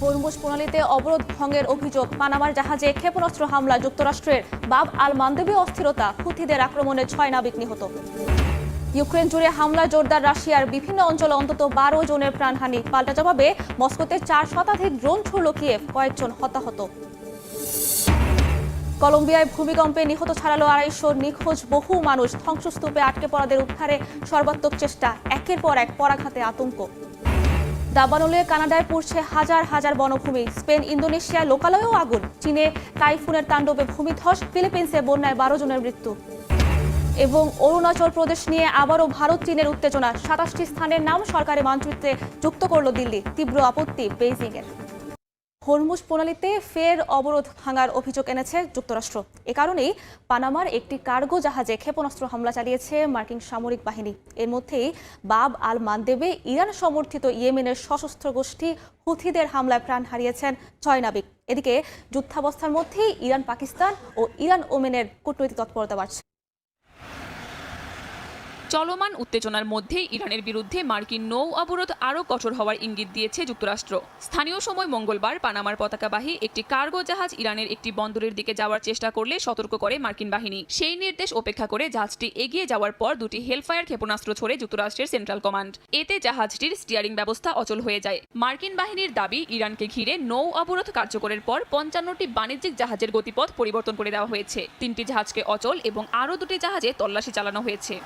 Hormuz প্রণালীতে অবরোধ ভঙ্গের অভিযোগ, পানামার জাহাজে ক্ষেপণাস্ত্র হামলা, যুক্তরাষ্ট্রের বাব আল মান্দেবে অস্থিরতা, হুথিদের আক্রমণে 6 নাবিক নিহত। ইউক্রেন জুড়ে হামলা জোরদার, রাশিয়ার বিভিন্ন অঞ্চলে অন্তত 12 জনের প্রাণহানি, পাল্টা জবাবে মস্কোতে 4 শতাধিক ড্রোন ছুড়ল কিয়েভ, কয়েকজন হতাহত। কলম্বিয়ায় ভূমিকম্পে নিহত ছাড়ালো 250, নিখোঁজ বহু মানুষ, ধ্বংসস্তূপে আটকে পড়াদের উদ্ধারে সর্বাত্মক চেষ্টা, একের পর এক পরাঘাতে আতঙ্ক। দাবানলে কানাডায় পুড়ছে হাজার হাজার বনভূমি, স্পেন ইন্দোনেশিয়ায় লোকালয়েও আগুন, চীনে টাইফুনের তাণ্ডবে ভূমিধস, ফিলিপিন্সে বন্যায় 12 জনের মৃত্যু। এবং অরুণাচল প্রদেশ নিয়ে আবারও ভারত চীনের উত্তেজনা, 27টি স্থানের নাম সরকারি মানচিত্রে যুক্ত করল দিল্লি, তীব্র আপত্তি বেইজিংয়ের। হরমুজ প্রণালীতে ফের অবরোধ ভাঙার অভিযোগ এনেছে যুক্তরাষ্ট্র। এ কারণেই পানামার একটি কার্গো জাহাজে ক্ষেপণাস্ত্র হামলা চালিয়েছে মার্কিন সামরিক বাহিনী। এর মধ্যেই বাব আল মান্দেবে ইরান সমর্থিত ইয়েমেনের সশস্ত্র গোষ্ঠী হুথিদের হামলায় প্রাণ হারিয়েছেন 6 নাবিক। এদিকে যুদ্ধাবস্থার মধ্যেই ইরান, পাকিস্তান ও ইরান ওমেনের কূটনৈতিক তৎপরতা বাড়ছে। চলমান উত্তেজনার মধ্যে ইরানের বিরুদ্ধে মার্কিন নৌ অবরোধ আরও কঠোর হওয়ার ইঙ্গিত দিয়েছে যুক্তরাষ্ট্র। স্থানীয় সময় মঙ্গলবার পানামার পতাকাবাহী একটি কার্গো জাহাজ ইরানের একটি বন্দরের দিকে যাওয়ার চেষ্টা করলে সতর্ক করে মার্কিন বাহিনী। সেই নির্দেশ উপেক্ষা করে জাহাজটি এগিয়ে যাওয়ার পর দুটি হেলফায়ার ক্ষেপণাস্ত্র ছোড়ে যুক্তরাষ্ট্রের সেন্ট্রাল কমান্ড। এতে জাহাজটির স্টিয়ারিং ব্যবস্থা অচল হয়ে যায়। মার্কিন বাহিনীর দাবি, ইরানকে ঘিরে নৌ অবরোধ কার্যকরের পর 55টি বাণিজ্যিক জাহাজের গতিপথ পরিবর্তন করে দেওয়া হয়েছে। 3টি জাহাজকে অচল এবং আরও 2টি জাহাজে তল্লাশি চালানো হয়েছে।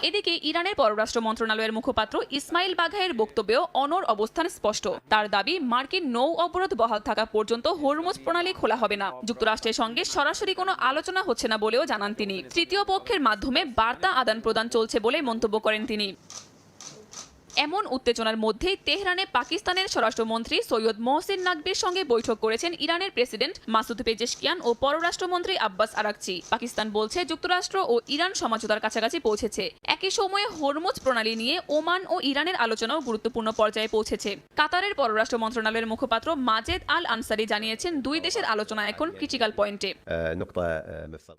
এদিকে ইরানের পররাষ্ট্র মন্ত্রণালয়ের মুখপাত্র ইসমাইল বাঘাইয়ের বক্তব্যেও অনড় অবস্থান স্পষ্ট। তার দাবি, মার্কিন নৌ অবরোধ বহাল থাকা পর্যন্ত হরমুজ প্রণালী খোলা হবে না। যুক্তরাষ্ট্রের সঙ্গে সরাসরি কোনো আলোচনা হচ্ছে না বলেও জানান তিনি। তৃতীয় পক্ষের মাধ্যমে বার্তা আদান প্রদান চলছে বলে মন্তব্য করেন তিনি। এমন উত্তেজনার মধ্যেই তেহরানে পাকিস্তানের স্বরাষ্ট্রমন্ত্রী সৈয়দ মোহসিন নাকভির সঙ্গে বৈঠক করেছেন ইরানের প্রেসিডেন্ট মাসুদ পেজেশকিয়ান ও পররাষ্ট্রমন্ত্রী আব্বাস আরাকচি। পাকিস্তান বলছে যুক্তরাষ্ট্র ও ইরান সমঝোতার কাছাকাছি পৌঁছেছে। একই সময়ে হরমুজ প্রণালী নিয়ে ওমান ও ইরানের আলোচনাও গুরুত্বপূর্ণ পর্যায়ে পৌঁছেছে। কাতারের পররাষ্ট্র মন্ত্রণালয়ের মুখপাত্র মাজেদ আল আনসারি জানিয়েছেন, দুই দেশের আলোচনা এখন ক্রিটিক্যাল পয়েন্টে।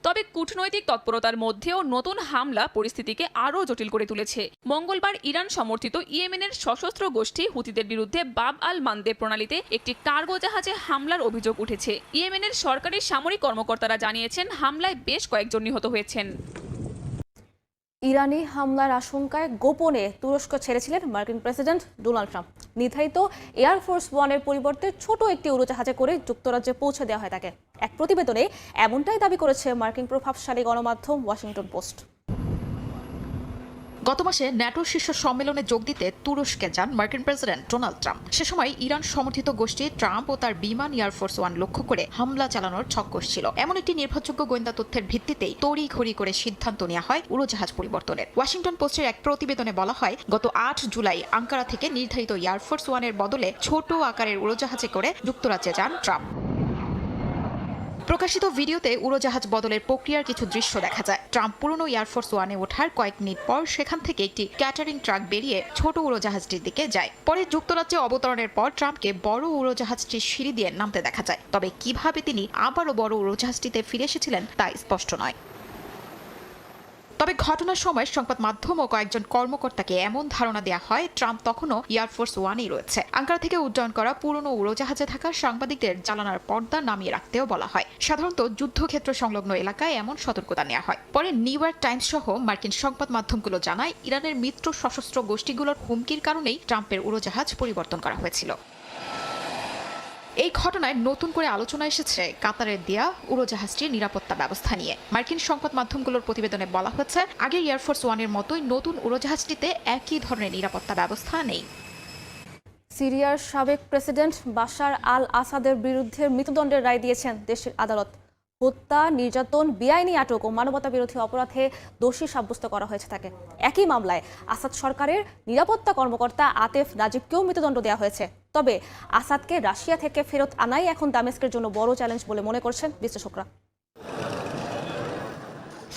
তবে কূটনৈতিক তৎপরতার মধ্যেও নতুন হামলা পরিস্থিতিকে আরও জটিল করে তুলেছে। মঙ্গলবার ইরান সমর্থিত ইয়েমেনের সশস্ত্র গোষ্ঠী হুথিদের বিরুদ্ধে বাব আল মান্দেব প্রণালীতে একটি কার্গো জাহাজে হামলার অভিযোগ উঠেছে। ইয়েমেনের সরকারি সামরিক কর্মকর্তারা জানিয়েছেন, হামলায় বেশ কয়েকজন নিহত হয়েছেন। ইরানি হামলার আশঙ্কায় গোপনে তুরস্ক ছেড়েছিলেন মার্কিন প্রেসিডেন্ট ডোনাল্ড ট্রাম্প। নির্ধারিত এয়ারফোর্স ওয়ানের পরিবর্তে ছোট একটি উড়োজাহাজে করে যুক্তরাজ্যে পৌঁছে দেওয়া হয় তাকে। এক প্রতিবেদনে এমনটাই দাবি করেছে মার্কিন প্রভাবশালী গণমাধ্যম ওয়াশিংটন পোস্ট। গত মাসে ন্যাটো শীর্ষ সম্মেলনে যোগ দিতে তুরস্কে যান মার্কিন প্রেসিডেন্ট ডোনাল্ড ট্রাম্প। সে সময় ইরান সমর্থিত গোষ্ঠী ট্রাম্প ও তার বিমান এয়ারফোর্স ওয়ান লক্ষ্য করে হামলা চালানোর ছক কষছিল। এমন একটি নির্ভরযোগ্য গোয়েন্দা তথ্যের ভিত্তিতেই তড়িঘড়ি করে সিদ্ধান্ত নেওয়া হয় উড়োজাহাজ পরিবর্তনের। ওয়াশিংটন পোস্টের এক প্রতিবেদনে বলা হয়, গত 8 জুলাই আঙ্কারা থেকে নির্ধারিত এয়ারফোর্স ওয়ানের বদলে ছোট আকারের উড়োজাহাজে করে যুক্তরাজ্যে যান ট্রাম্প। প্রকাশিত ভিডিওতে উড়োজাহাজ বদলের প্রক্রিয়ার কিছু দৃশ্য দেখা যায়। ট্রাম্প পুরনো এয়ারফোর্স ওয়ানে ওঠার কয়েক মিনিট পর সেখান থেকে একটি ক্যাটারিং ট্রাক বেরিয়ে ছোট উড়োজাহাজটির দিকে যায়। পরে যুক্তরাজ্যে অবতরণের পর ট্রাম্পকে বড় উড়োজাহাজটির সিঁড়ি দিয়ে নামতে দেখা যায়। তবে কিভাবে তিনি আবারও বড় উড়োজাহাজটিতে ফিরে এসেছিলেন তা স্পষ্ট নয়। তবে ঘটনার সময় সংবাদ মাধ্যম ও কয়েকজন কর্মকর্তাকে এমন ধারণা দেওয়া হয়, ট্রাম্প তখনও এয়ারফোর্স ওয়ানেই রয়েছে। আঙ্কারা থেকে উড্ডয়ন করা পুরনো উড়োজাহাজে থাকা সাংবাদিকদের জানালার পর্দা নামিয়ে রাখতেও বলা হয়। সাধারণত যুদ্ধক্ষেত্র সংলগ্ন এলাকায় এমন সতর্কতা নেওয়া হয়। পরে নিউ ইয়র্ক টাইমস সহ মার্কিন সংবাদ মাধ্যমগুলো জানায়, ইরানের মিত্র সশস্ত্র গোষ্ঠীগুলোর হুমকির কারণেই ট্রাম্পের উড়োজাহাজ পরিবর্তন করা হয়েছিল। এই ঘটনায় নতুন করে আলোচনা এসেছে কাতারের দেয়া উড়োজাহাজটির নিরাপত্তা ব্যবস্থা নিয়ে। মার্কিন সংবাদ মাধ্যমগুলোর প্রতিবেদনে বলা হচ্ছে, আগে এয়ারফোর্স ওয়ানের মতোই নতুন উড়োজাহাজটিতে একই ধরনের নিরাপত্তা ব্যবস্থা নেই। সিরিয়ার সাবেক প্রেসিডেন্ট বাশার আল আসাদের বিরুদ্ধে মৃত্যুদণ্ডের রায় দিয়েছেন দেশের আদালত। হত্যা, নির্যাতন, বেআইনি আটক ও মানবতাবিরোধী অপরাধে দোষী সাব্যস্ত করা হয়েছে তাকে। একই মামলায় আসাদ সরকারের নিরাপত্তা কর্মকর্তা আতেফ নাজিবকেও মৃত্যুদণ্ড দেওয়া হয়েছে। তবে আসাদকে রাশিয়া থেকে ফেরত আনাই এখন দামেস্কের জন্য বড় চ্যালেঞ্জ বলে মনে করছেন বিশ্লেষকরা।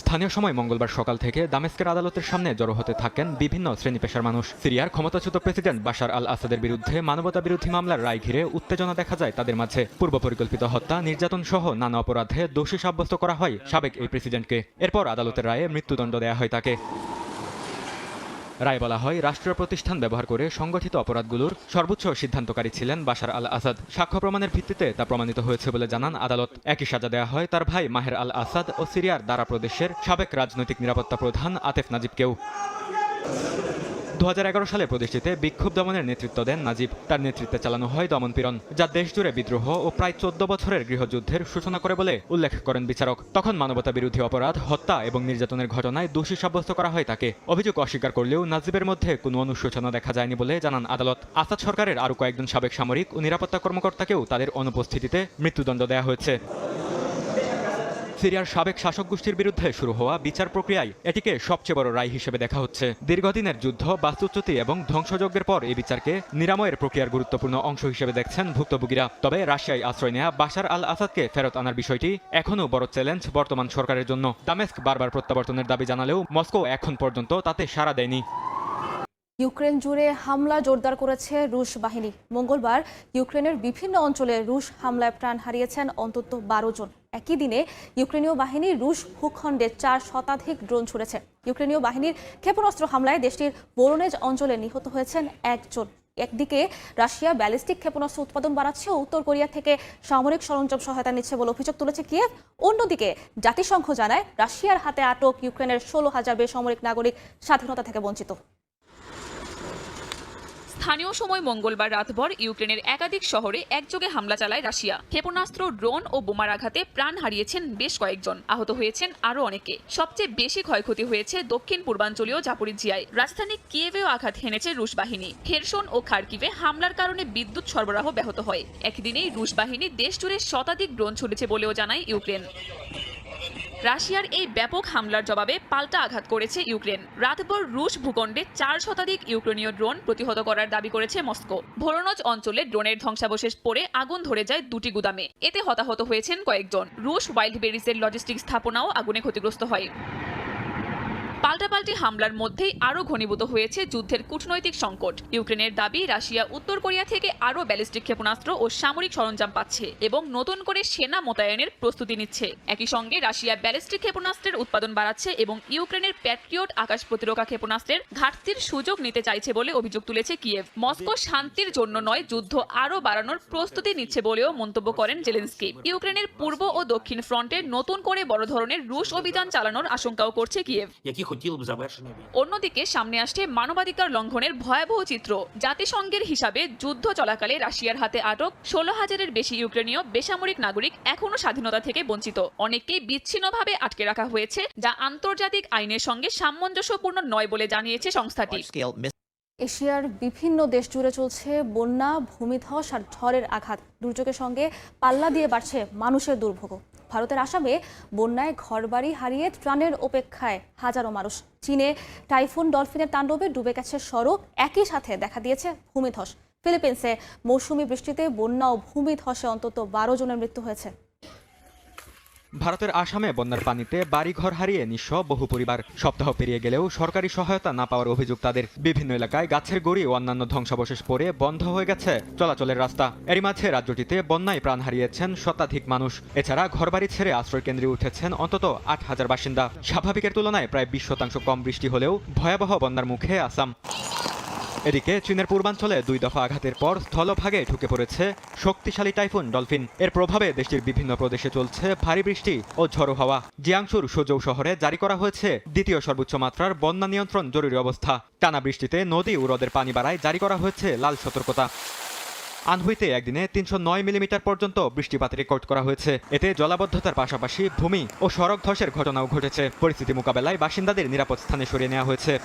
স্থানীয় সময় মঙ্গলবার সকাল থেকে দামেস্কের আদালতের সামনে জড়ো হতে থাকেন বিভিন্ন শ্রেণী পেশার মানুষ। সিরিয়ার ক্ষমতাচ্যুত প্রেসিডেন্ট বাশার আল আসাদের বিরুদ্ধে মানবতাবিরোধী মামলার রায় ঘিরে উত্তেজনা দেখা যায় তাদের মাঝে। পূর্ব পরিকল্পিত হত্যা, নির্যাতন সহ নানা অপরাধে দোষী সাব্যস্ত করা হয় সাবেক এই প্রেসিডেন্টকে। এরপর আদালতের রায়ে মৃত্যুদণ্ড দেওয়া হয় তাকে। রায় বলা হয় রাষ্ট্রীয় প্রতিষ্ঠান ব্যবহার করে সংগঠিত অপরাধগুলোর সর্বোচ্চ সিদ্ধান্তকারী ছিলেন বাশার আল আসাদ। সাক্ষ্য প্রমাণের ভিত্তিতে তা প্রমাণিত হয়েছে বলে জানান আদালত। একই সাজা দেওয়া হয় তার ভাই মাহের আল আসাদ ও সিরিয়ার দারা প্রদেশের সাবেক রাজনৈতিক নিরাপত্তা প্রধান আতেফ নাজিবকেও। 2011 সালে প্রদেশটিতে বিক্ষোভ দমনের নেতৃত্ব দেন নাজিব। তার নেতৃত্বে চালানো হয় দমনপীড়ন, যা দেশজুড়ে বিদ্রোহ ও প্রায় 14 বছরের গৃহযুদ্ধের সূচনা করে বলে উল্লেখ করেন বিচারক। তখন মানবতা বিরোধী অপরাধ, হত্যা এবং নির্যাতনের ঘটনায় দোষী সাব্যস্ত করা হয় তাকে। অভিযোগ অস্বীকার করলেও নাজিবের মধ্যে কোনো অনুশোচনা দেখা যায়নি বলে জানান আদালত। আসাদ সরকারের আরও কয়েকজন সাবেক সামরিক ও নিরাপত্তা কর্মকর্তাকেও তাদের অনুপস্থিতিতে মৃত্যুদণ্ড দেওয়া হয়েছে। সিরিয়ার সাবেক শাসক গোষ্ঠীর বিরুদ্ধে শুরু হওয়া বিচার প্রক্রিয়ায় এটিকে সবচেয়ে বড় রায় হিসেবে দেখা হচ্ছে। দীর্ঘদিনের যুদ্ধ, বাস্তুচ্যুতি এবং ধ্বংসযজ্ঞের পর এই বিচারকে নিরাময়ের প্রক্রিয়ার গুরুত্বপূর্ণ অংশ হিসেবে দেখছেন ভুক্তভোগীরা। তবে রাশিয়ায় আশ্রয় নেওয়া বাশার আল আসাদকে ফেরত আনার বিষয়টি এখনও বড় চ্যালেঞ্জ বর্তমান সরকারের জন্য। দামেস্ক বারবার প্রত্যাবর্তনের দাবি জানালেও মস্কো এখন পর্যন্ত তাতে সাড়া দেয়নি। ইউক্রেন জুড়ে হামলা জোরদার করেছে রুশ বাহিনী। মঙ্গলবার ইউক্রেনের বিভিন্ন অঞ্চলে রুশ হামলায় প্রাণ হারিয়েছেন অন্তত 12 জন। একই দিনে ইউক্রেনীয় বাহিনী রুশ ভূখণ্ডে 4 শতাধিক ড্রোন ছুড়েছে। ইউক্রেনীয় বাহিনীর ক্ষেপণাস্ত্র হামলায় দেশটির ভোরোনেজ অঞ্চলে নিহত হয়েছেন 1 জন। একদিকে রাশিয়া ব্যালিস্টিক ক্ষেপণাস্ত্র উৎপাদন বাড়াচ্ছে ও উত্তর কোরিয়া থেকে সামরিক সরঞ্জাম সহায়তা নিচ্ছে বলে অভিযোগ তুলেছে কিয়েভ। অন্যদিকে জাতিসংঘ জানায় রাশিয়ার হাতে আটক ইউক্রেনের 16,000 বেসামরিক নাগরিক স্বাধীনতা থেকে বঞ্চিত। স্থানীয় সময় মঙ্গলবার রাতভর ইউক্রেনের একাধিক শহরে একযোগে হামলা চালায় রাশিয়া। ক্ষেপণাস্ত্র, ড্রোন ও বোমার আঘাতে প্রাণ হারিয়েছেন বেশ কয়েকজন, আহত হয়েছেন আরও অনেকে। সবচেয়ে বেশি ক্ষয়ক্ষতি হয়েছে দক্ষিণ পূর্বাঞ্চলীয় জাপোরিজিয়ায়। রাজধানী কিয়েভেও আঘাত হেনেছে রুশ বাহিনী। খেরসন ও খার্কিভে হামলার কারণে বিদ্যুৎ সরবরাহ ব্যাহত হয়। একদিনেই রুশ বাহিনী দেশজুড়ে শতাধিক ড্রোন ছুড়েছে বলেও জানায় ইউক্রেন। রাশিয়ার এই ব্যাপক হামলার জবাবে পাল্টা আঘাত করেছে ইউক্রেন। রাতভর রুশ ভূখণ্ডে 4 শতাধিক ইউক্রেনীয় ড্রোন প্রতিহত করার দাবি করেছে মস্কো। ভোরোনজ অঞ্চলে ড্রোনের ধ্বংসাবশেষ পড়ে আগুন ধরে যায় 2টি গুদামে। এতে হতাহত হয়েছেন কয়েকজন। রুশ ওয়াইল্ড বেরিজের লজিস্টিক স্থাপনাও আগুনে ক্ষতিগ্রস্ত হয়। পাল্টাপাল্টি হামলার মধ্যেই আরও ঘনীভূত হয়েছে যুদ্ধের কূটনৈতিক সংকট। ইউক্রেনের দাবি রাশিয়া উত্তর কোরিয়া থেকে আরও ব্যালিস্টিক ক্ষেপণাস্ত্র ও সামরিক সরঞ্জাম পাচ্ছে এবং নতুন করে সেনা মোতায়েনের প্রস্তুতি নিচ্ছে। একই সঙ্গে রাশিয়া ব্যালিস্টিক ক্ষেপণাস্ত্রের উৎপাদন বাড়াচ্ছে এবং ইউক্রেনের প্যাট্রিয়ট আকাশ প্রতিরক্ষা ক্ষেপণাস্ত্রের ঘাটতির সুযোগ নিতে চাইছে বলে অভিযোগ তুলেছে কিয়েভ। মস্কো শান্তির জন্য নয়, যুদ্ধ আরও বাড়ানোর প্রস্তুতি নিচ্ছে বলেও মন্তব্য করেন জেলেনস্কি। ইউক্রেনের পূর্ব ও দক্ষিণ ফ্রন্টে নতুন করে বড় ধরনের রুশ অভিযান চালানোর আশঙ্কাও করছে কিয়েভ। অন্যদিকে সামনে আসছে মানবাধিকার লঙ্ঘনের ভয়াবহ চিত্র। জাতিসংঘের হিসাবে যুদ্ধ চলাকালে রাশিয়ার হাতে আটক 16,000-এর বেশি ইউক্রেনীয় বেসামরিক নাগরিক এখনও স্বাধীনতা থেকে বঞ্চিত। অনেককেই বিচ্ছিন্নভাবে আটকে রাখা হয়েছে, যা আন্তর্জাতিক আইনের সঙ্গে সামঞ্জস্যপূর্ণ নয় বলে জানিয়েছে সংস্থাটি। এশিয়ার বিভিন্ন দেশ জুড়ে চলছে বন্যা, ভূমিধস আর ঝড়ের আঘাত। দুর্যোগের সঙ্গে পাল্লা দিয়ে বাড়ছে মানুষের দুর্ভোগ। ভারতের আসামে বন্যায় ঘরবাড়ি হারিয়ে ত্রাণের অপেক্ষায় হাজারো মানুষ। চীনে টাইফুন ডলফিনের তাণ্ডবে ডুবে গেছে সড়ক, একই সাথে দেখা দিয়েছে ভূমিধস। ফিলিপিন্সে মৌসুমি বৃষ্টিতে বন্যা ও ভূমিধসে অন্তত 12 জনের মৃত্যু হয়েছে। ভারতের আসামে বন্যার পানিতে বাড়িঘর হারিয়ে নিঃস্ব বহু পরিবার। সপ্তাহ পেরিয়ে গেলেও সরকারি সহায়তা না পাওয়ার অভিযোগ তাদের। বিভিন্ন এলাকায় গাছের গুঁড়ি ও অন্যান্য ধ্বংসাবশেষ পড়ে বন্ধ হয়ে গেছে চলাচলের রাস্তা। এরই মাঝে রাজ্যটিতে বন্যায় প্রাণ হারিয়েছেন শতাধিক মানুষ। এছাড়া ঘরবাড়ি ছেড়ে আশ্রয় কেন্দ্রে উঠেছেন অন্তত 8,000 বাসিন্দা। স্বাভাবিকের তুলনায় প্রায় 20% কম বৃষ্টি হলেও ভয়াবহ বন্যার মুখে আসাম। এদিকে চীনের পূর্বাঞ্চলে 2 দফা আঘাতের পর স্থলভাগে ঢুকে পড়েছে শক্তিশালী টাইফুন ডলফিন। এর প্রভাবে দেশটির বিভিন্ন প্রদেশে চলছে ভারী বৃষ্টি ও ঝড়ো হাওয়া। জিয়াংসুর সুজৌ শহরে জারি করা হয়েছে দ্বিতীয় সর্বোচ্চ মাত্রার বন্যা নিয়ন্ত্রণ জরুরি অবস্থা। টানা বৃষ্টিতে নদী ও হ্রদের পানি বাড়ায় জারি করা হয়েছে লাল সতর্কতা। আনহুইতে একদিনে 309 মিলিমিটার পর্যন্ত বৃষ্টিপাত রেকর্ড করা হয়েছে। এতে জলাবদ্ধতার পাশাপাশি ভূমি ও সড়ক ধসের ঘটনাও ঘটেছে। পরিস্থিতি মোকাবেলায় বাসিন্দাদের নিরাপদ স্থানে সরিয়ে নেওয়া হয়েছে।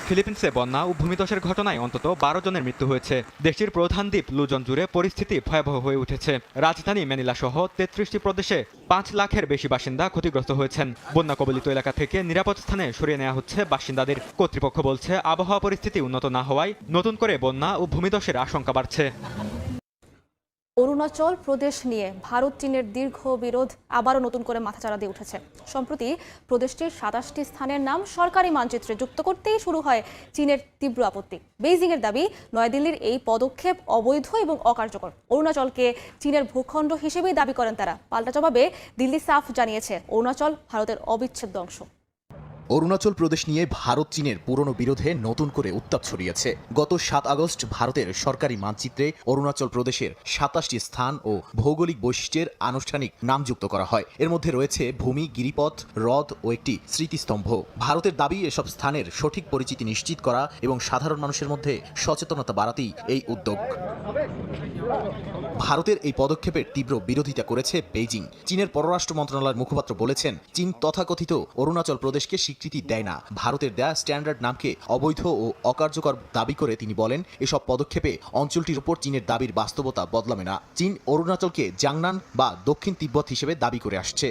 ফিলিপিন্সে বন্যা ও ভূমিধসের ঘটনায় অন্তত 12 জনের মৃত্যু হয়েছে। দেশটির প্রধান দ্বীপ লুজন জুড়ে পরিস্থিতি ভয়াবহ হয়ে উঠেছে। রাজধানী ম্যানিলা সহ 33টি প্রদেশে 5 লাখের বেশি বাসিন্দা ক্ষতিগ্রস্ত হয়েছেন। বন্যা কবলিত এলাকা থেকে নিরাপদ স্থানে সরিয়ে নেওয়া হচ্ছে বাসিন্দাদের। কর্তৃপক্ষ বলছে, আবহাওয়া পরিস্থিতি উন্নত না হওয়ায় নতুন করে বন্যা ও ভূমিধসের আশঙ্কা বাড়ছে। অরুণাচল প্রদেশ নিয়ে ভারত চীনের দীর্ঘ বিরোধ আবারও নতুন করে মাথাচাড়া দিয়ে উঠেছে। সম্প্রতি প্রদেশটির 27টি স্থানের নাম সরকারি মানচিত্রে যুক্ত করতেই শুরু হয় চীনের তীব্র আপত্তি। বেইজিংয়ের দাবি, নয়াদিল্লির এই পদক্ষেপ অবৈধ এবং অকার্যকর। অরুণাচলকে চীনের ভূখণ্ড হিসেবেই দাবি করেন তারা। পাল্টা জবাবে দিল্লি সাফ জানিয়েছে অরুণাচল ভারতের অবিচ্ছেদ্য অংশ। অরুণাচল প্রদেশ নিয়ে ভারত চীনের পুরনো বিরোধে নতুন করে উত্তাপ ছড়িয়েছে। গত 7 আগস্ট ভারতের সরকারি মানচিত্রে অরুণাচল প্রদেশের 27টি স্থান ও ভৌগোলিক বৈশিষ্ট্যের আনুষ্ঠানিক নাম যুক্ত করা হয়। এর মধ্যে রয়েছে ভূমি, গিরিপথ, হ্রদ ও একটি স্মৃতিস্তম্ভ। ভারতের দাবি, এসব স্থানের সঠিক পরিচিতি নিশ্চিত করা এবং সাধারণ মানুষের মধ্যে সচেতনতা বাড়াতেই এই উদ্যোগ। ভারতের এই পদক্ষেপের তীব্র বিরোধিতা করেছে বেইজিং। চীনের পররাষ্ট্র মন্ত্রণালয়ের মুখপাত্র বলেছেন, চীন তথাকথিত অরুণাচল প্রদেশকে স্বীকৃতি দেয় না। ভারতের দেয়া স্ট্যান্ডার্ড নামকে অবৈধ ও অকার্যকর দাবি করে তিনি বলেন, এসব পদক্ষেপে অঞ্চলটির উপর চীনের দাবির বাস্তবতা বদলাবে না। চীন অরুণাচলকে জাংনান বা দক্ষিণ তিব্বত হিসেবে দাবি করে আসছে।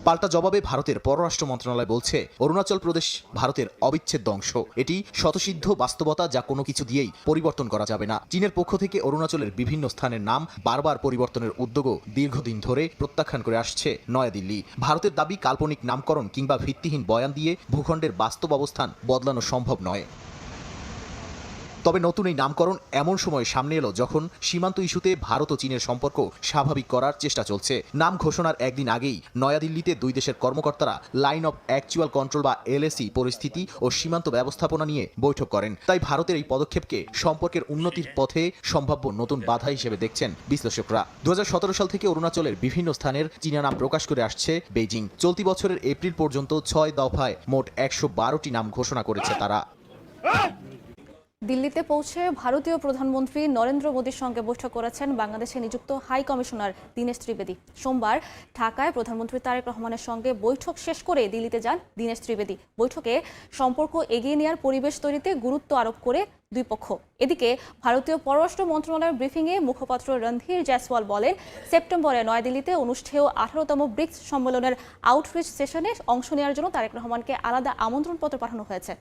পাল্টা জবাবে ভারতের পররাষ্ট্র মন্ত্রণালয় বলছে, অরুণাচল প্রদেশ ভারতের অবিচ্ছেদ্য অংশ। এটি স্বতঃসিদ্ধ বাস্তবতা, যা কোনো কিছু দিয়েই পরিবর্তন করা যাবে না। চীনের পক্ষ থেকে অরুণাচলের বিভিন্ন স্থানের নাম বারবার পরিবর্তনের উদ্যোগও দীর্ঘদিন ধরে প্রত্যাখ্যান করে আসছে নয়াদিল্লি। ভারতের দাবি, কাল্পনিক নামকরণ কিংবা ভিত্তিহীন বয়ান দিয়ে ভূখণ্ডের বাস্তব অবস্থান বদলানো সম্ভব নয়। তবে নতুন এই নামকরণ এমন সময় সামনে এলো যখন সীমান্ত ইস্যুতে ভারত ও চীনের সম্পর্ক স্বাভাবিক করার চেষ্টা চলছে। নাম ঘোষণার একদিন আগেই নয়াদিল্লিতে দুই দেশের কর্মকর্তারা লাইন অব অ্যাকচুয়াল কন্ট্রোল বা LAC পরিস্থিতি ও সীমান্ত ব্যবস্থাপনা নিয়ে বৈঠক করেন। তাই ভারতের এই পদক্ষেপকে সম্পর্কের উন্নতির পথে সম্ভাব্য নতুন বাধা হিসেবে দেখছেন বিশ্লেষকরা। 2017 সাল থেকে অরুণাচলের বিভিন্ন স্থানের চীনা নাম প্রকাশ করে আসছে বেইজিং। চলতি বছরের এপ্রিল পর্যন্ত 6 দফায় মোট 112টি নাম ঘোষণা করেছে তারা। দিল্লিতে পৌঁছে ভারতীয় প্রধানমন্ত্রী নরেন্দ্র মোদীর সঙ্গে বৈঠক করেছেন বাংলাদেশে নিযুক্ত হাই কমিশনার দীনেশ ত্রিবেদী। সোমবার ঢাকায় প্রধানমন্ত্রী তারেক রহমানের সঙ্গে বৈঠক শেষ করে দিল্লিতে যান দীনেশ ত্রিবেদী। বৈঠকে সম্পর্ক এগিয়ে নেওয়ার পরিবেশ তৈরিতে গুরুত্ব আরোপ করে দুই পক্ষ। এদিকে ভারতীয় পররাষ্ট্র মন্ত্রণালয়ের ব্রিফিংয়ে মুখপাত্র রণধীর জয়সওয়াল বলেন, সেপ্টেম্বরে নয়াদিল্লিতে অনুষ্ঠেয় 18তম ব্রিক্স সম্মেলনের আউটরিচ সেশনে অংশ নেওয়ার জন্য তারেক রহমানকে আলাদা আমন্ত্রণপত্র পাঠানো হয়েছে।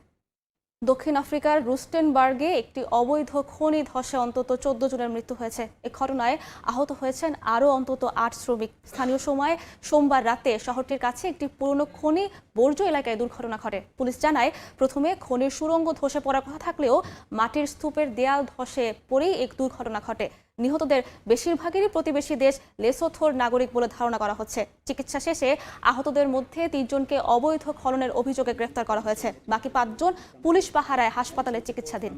দক্ষিণ আফ্রিকার রুস্টেনবার্গে একটি অবৈধ খনি ধসে অন্তত 14 জনের মৃত্যু হয়েছে। এ ঘটনায় আহত হয়েছেন আরও অন্তত 8 শ্রমিক। স্থানীয় সময় সোমবার রাতে শহরটির কাছে একটি পুরনো খনি বর্জ্য এলাকায় দুর্ঘটনা ঘটে। পুলিশ জানায়, প্রথমে খনির সুড়ঙ্গ ধসে পড়ার কথা থাকলেও মাটির স্তূপের দেয়াল ধসে পড়েই এক দুর্ঘটনা ঘটে। নিহতদের বেশিরভাগেরই প্রতিবেশী দেশ লেসোথোর নাগরিক বলে ধারণা করা হচ্ছে। চিকিৎসা শেষে আহতদের মধ্যে 3 জনকে অবৈধ খননের অভিযোগে গ্রেফতার করা হয়েছে। বাকি 5 জন পুলিশ পাহারায় হাসপাতালে চিকিৎসাধীন।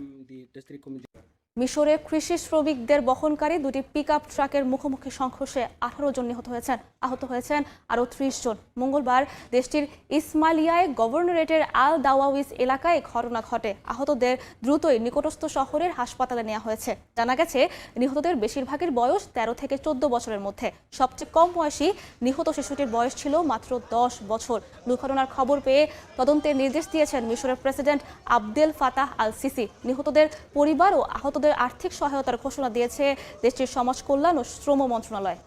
মিশরে কৃষি শ্রমিকদের বহনকারী দুটি পিকআপ ট্রাকের মুখোমুখি সংঘর্ষে 18 জন নিহত হয়েছেন। আহত হয়েছেন আরও 30 জন। মঙ্গলবার দেশটির ইসমাইলিয়ায় গভর্নরেটের আল দাওয়াউইস এলাকায় ঘটনা ঘটে। আহতদের দ্রুতই নিকটস্থ শহরের হাসপাতালে নেওয়া হয়েছে। জানা গেছে, নিহতদের বেশিরভাগের বয়স 13 থেকে 14 বছরের মধ্যে। সবচেয়ে কম বয়সী নিহত শিশুটির বয়স ছিল মাত্র 10 বছর। দুর্ঘটনার খবর পেয়ে তদন্তের নির্দেশ দিয়েছেন মিশরের president Abdel Fattah al Sisi. নিহতদের পরিবার ও আহতদের আর্থিক সহায়তার ঘোষণা দিয়েছে দেশটির সমাজ কল্যাণ ও শ্রম মন্ত্রণালয়।